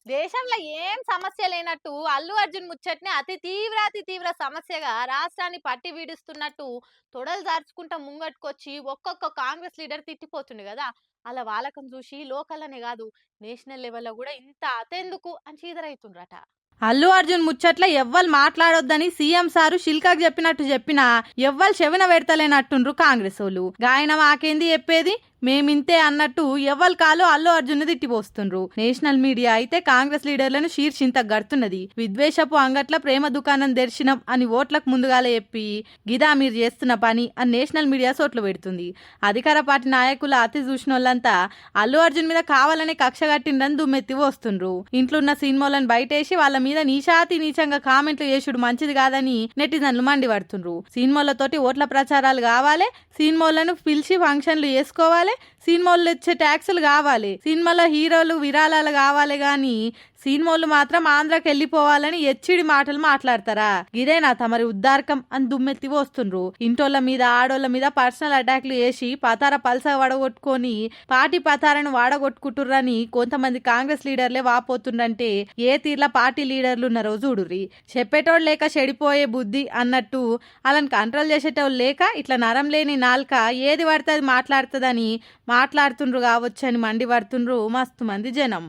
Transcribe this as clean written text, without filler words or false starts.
దేశంలో ఏం సమస్య లేనట్టు అల్లు అర్జున్ ముచ్చట్ని అతి తీవ్ర సమస్యగా రాష్ట్రాన్ని పట్టి వీడిస్తున్నట్టు తొడలు దార్చుకుంటా ముంగట్టుకొచ్చి ఒక్కొక్క కాంగ్రెస్ లీడర్ తిట్టిపోతుండు కదా. అలా వాళ్ళకం చూసి లోకల్ అనే కాదు, నేషనల్ లెవెల్లో కూడా ఇంత అతెందుకు అని చీదరైతుండ్రట. అల్లు అర్జున్ ముచ్చట్ల ఎవ్వరు మాట్లాడొద్దని సీఎం సారు శిల్కాకు చెప్పినా ఎవ్వరు చెవిన పెడతలేనట్టుండ్రు కాంగ్రెస్ వాళ్ళు. గాయన మాకేంది చెప్పేది, మేమింతే అన్నట్టు ఎవ్వరు కాలు అల్లు అర్జున్ తిట్టిపోస్తుండ్రు. నేషనల్ మీడియా అయితే కాంగ్రెస్ లీడర్లను శీర్షింత గడుతున్నది. విద్వేషపు అంగట్ల ప్రేమ దుకాణం దర్శనం అని ఓట్లకు ముందుగాలే చెప్పి గిదా మీరు చేస్తున్న పని అని నేషనల్ మీడియా సోట్లు పెడుతుంది. అధికార పార్టీ నాయకుల అతి చూసినోళ్ళంతా అల్లు అర్జున్ మీద కావాలనే కక్ష కట్టిందని దుమ్మెత్తి వస్తుండ్రు. ఇంట్లో ఉన్న సినిమాలను బయటేసి వాళ్ళ మీద నీచంగా కామెంట్లు చేసుడు మంచిది కాదని నెటిజన్లు మండిపడుతుండ్రు. సినిమాలతోటి ఓట్ల ప్రచారాలు కావాలి, సినిమాలను పిలిచి ఫంక్షన్లు చేసుకోవాలి, సినిమాలు వచ్చే ట్యాక్సులు కావాలి, సినిమాలో హీరోలు విరాళాలు కావాలి గాని సినిమాలు మాత్రం ఆంధ్రాకి వెళ్ళిపోవాలని ఎచ్చిడి మాటలు మాట్లాడతారా? ఇదేనా తమరి ఉద్దారకం అని దుమ్మెత్తి వస్తుండ్రు. ఇంటోళ్ళ మీద ఆడోళ్ళ మీద పర్సనల్ అటాక్లు చేసి పతార పల్స వడగొట్టుకొని పార్టీ పతారను వాడగొట్టుకుంటుర్రని కొంతమంది కాంగ్రెస్ లీడర్లే వాపోతుండంటే ఏ తీర్ల పార్టీ లీడర్లు ఉన్నారో చూడుర్రి. చెప్పేటోళ్ళు లేక చెడిపోయే బుద్ధి అన్నట్టు అలాని కంట్రోల్ చేసేటోళ్ళు లేక ఇట్లా నరం లేని నాల్క ఏది పడితే అది మాట్లాడుతుందని మాట్లాడుతుండ్రు కావచ్చని మండి పడుతుండ్రు మస్తు మంది జనం.